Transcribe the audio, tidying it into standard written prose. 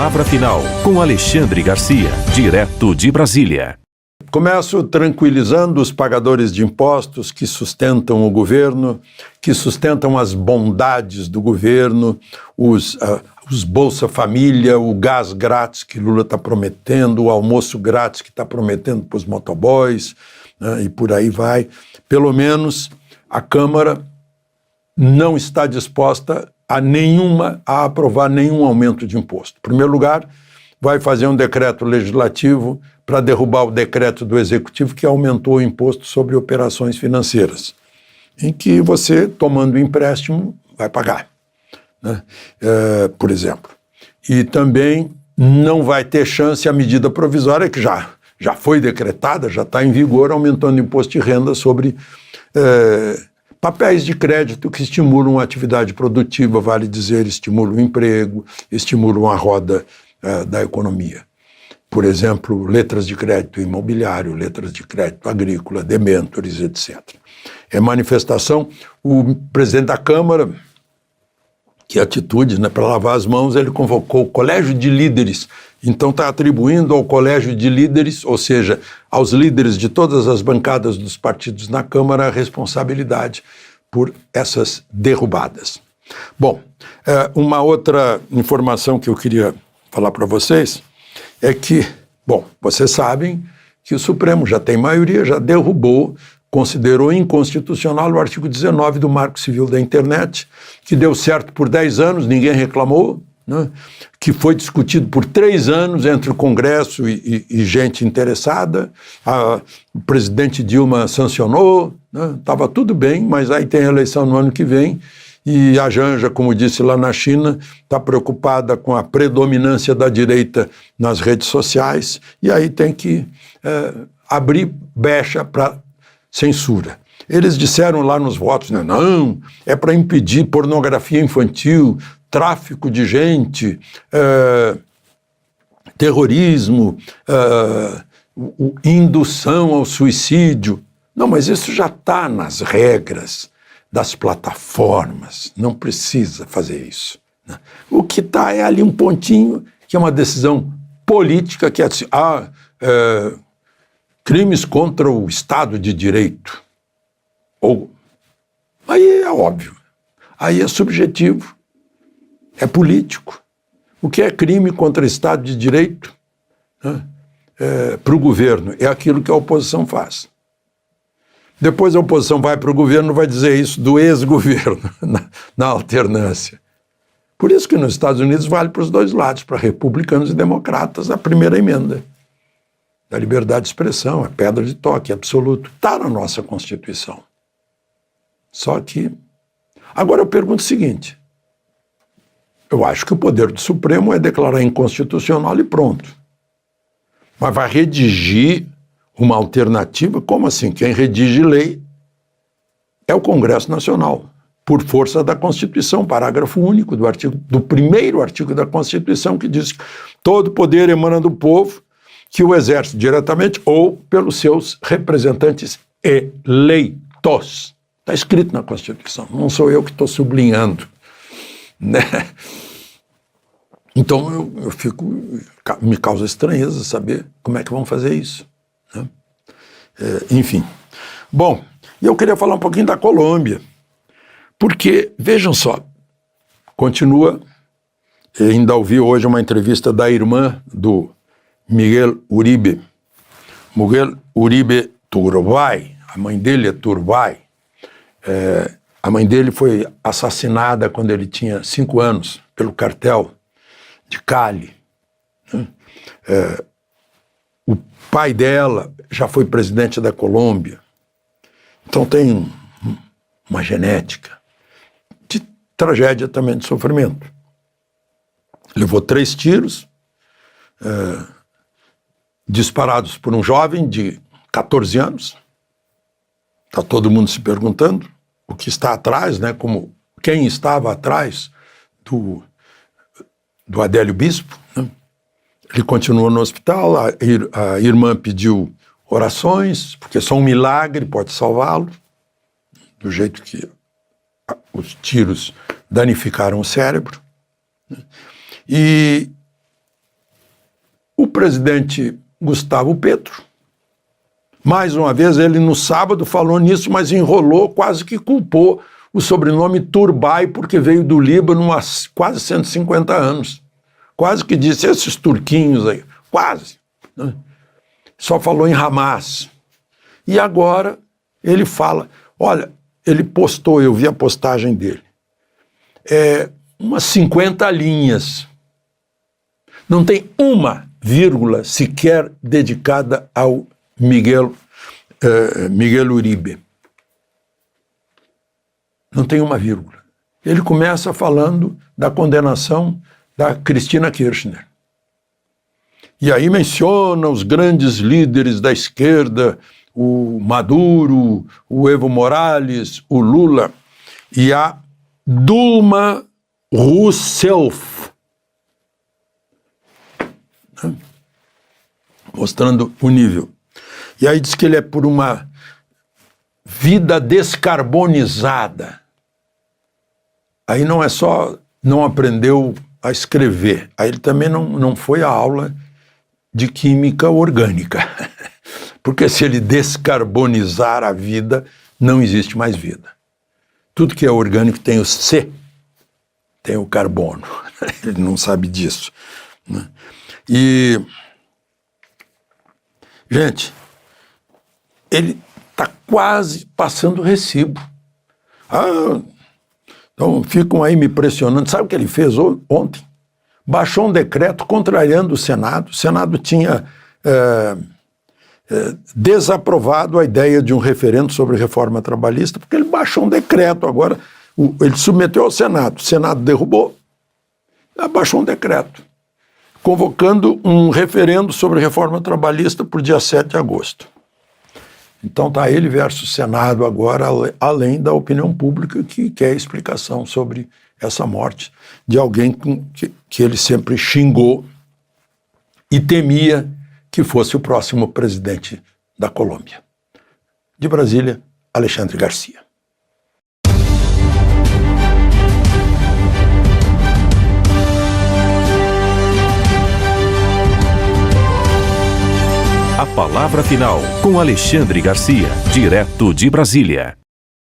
Palavra Final, com Alexandre Garcia, direto de Brasília. Começo tranquilizando os pagadores de impostos que sustentam o governo, que sustentam as bondades do governo, os Bolsa Família, o gás grátis que Lula está prometendo, o almoço grátis que está prometendo para os motoboys, né, e por aí vai. Pelo menos a Câmara não está disposta a aprovar nenhum aumento de imposto. Em primeiro lugar, vai fazer um decreto legislativo para derrubar o decreto do Executivo que aumentou o imposto sobre operações financeiras, em que você, tomando empréstimo, vai pagar, né? Por exemplo. E também não vai ter chance a medida provisória, que já foi decretada, já está em vigor, aumentando o imposto de renda sobre papéis de crédito que estimulam a atividade produtiva, vale dizer, estimulam o emprego, estimulam a roda da economia. Por exemplo, letras de crédito imobiliário, letras de crédito agrícola, debêntures, etc. É manifestação. O presidente da Câmara, que atitude, né, para lavar as mãos, ele convocou o Colégio de Líderes. Então está atribuindo ao Colégio de Líderes, ou seja, aos líderes de todas as bancadas dos partidos na Câmara, a responsabilidade por essas derrubadas. Bom, uma outra informação que eu queria falar para vocês é que, bom, vocês sabem que o Supremo já tem maioria, já derrubou, considerou inconstitucional o artigo 19 do Marco Civil da Internet, que deu certo por 10 anos, ninguém reclamou, né? Que foi discutido por 3 anos entre o Congresso e gente interessada. O presidente Dilma sancionou, né? Estava tudo bem, mas aí tem a eleição no ano que vem, e a Janja, como disse lá na China, está preocupada com a predominância da direita nas redes sociais, e aí tem que abrir brecha para censura. Eles disseram lá nos votos, né, não, é para impedir pornografia infantil, tráfico de gente, terrorismo, indução ao suicídio. Não, mas isso já está nas regras das plataformas, não precisa fazer isso, né? O que está é ali um pontinho, que é uma decisão política, que é assim, crimes contra o Estado de Direito. Aí é óbvio, aí é subjetivo, é político. O que é crime contra o Estado de Direito, né, para o governo é aquilo que a oposição faz. Depois a oposição vai para o governo e vai dizer isso do ex-governo, na alternância. Por isso que nos Estados Unidos vale para os dois lados, para republicanos e democratas, a primeira emenda da liberdade de expressão, é pedra de toque absoluto. Está na nossa Constituição. Só que... Agora eu pergunto o seguinte, eu acho que o poder do Supremo é declarar inconstitucional e pronto. Mas vai redigir uma alternativa? Como assim? Quem redige lei é o Congresso Nacional, por força da Constituição, parágrafo único do primeiro artigo da Constituição, que diz que todo poder emana do povo, que o exerce diretamente ou pelos seus representantes eleitos. Está escrito na Constituição, não sou eu que estou sublinhando, né? Então me causa estranheza saber como é que vão fazer isso, né? Enfim. Bom, e eu queria falar um pouquinho da Colômbia, porque, vejam só, continua, ainda ouvi hoje uma entrevista da irmã do Miguel Uribe Turbay, a mãe dele é Turbay. A mãe dele foi assassinada quando ele tinha 5 anos pelo cartel de Cali, né? O pai dela já foi presidente da Colômbia, então tem uma genética de tragédia também, de sofrimento. Levou 3 tiros disparados por um jovem de 14 anos. Está todo mundo se perguntando o que está atrás, né? Como quem estava atrás do Adélio Bispo, né? Ele continuou no hospital, a irmã pediu orações, porque só um milagre pode salvá-lo, do jeito que os tiros danificaram o cérebro, né? E o presidente Gustavo Petro, mais uma vez, ele no sábado falou nisso, mas enrolou, quase que culpou o sobrenome Turbay, porque veio do Líbano há quase 150 anos. Quase que disse, esses turquinhos aí, quase. Né? Só falou em Hamas. E agora ele fala, olha, ele postou, eu vi a postagem dele, umas 50 linhas. Não tem uma vírgula sequer dedicada ao Miguel Uribe. Não tem uma vírgula. Ele começa falando da condenação da Cristina Kirchner. E aí menciona os grandes líderes da esquerda, o Maduro, o Evo Morales, o Lula e a Dilma Rousseff. Mostrando o nível. E aí diz que ele é por uma vida descarbonizada. Aí não é só não aprendeu a escrever, aí ele também não foi à aula de química orgânica. Porque se ele descarbonizar a vida, não existe mais vida. Tudo que é orgânico tem o C, tem o carbono. Ele não sabe disso. Né? E, gente, ele está quase passando o recibo. Então ficam aí me pressionando. Sabe o que ele fez ontem? Baixou um decreto contrariando o Senado. O Senado tinha desaprovado a ideia de um referendo sobre reforma trabalhista, porque ele baixou um decreto. Agora, ele submeteu ao Senado. O Senado derrubou, baixou um decreto, convocando um referendo sobre reforma trabalhista para o dia 7 de agosto. Então está ele versus Senado agora, além da opinião pública que quer explicação sobre essa morte de alguém que ele sempre xingou e temia que fosse o próximo presidente da Colômbia. De Brasília, Alexandre Garcia. A palavra final com Alexandre Garcia, direto de Brasília.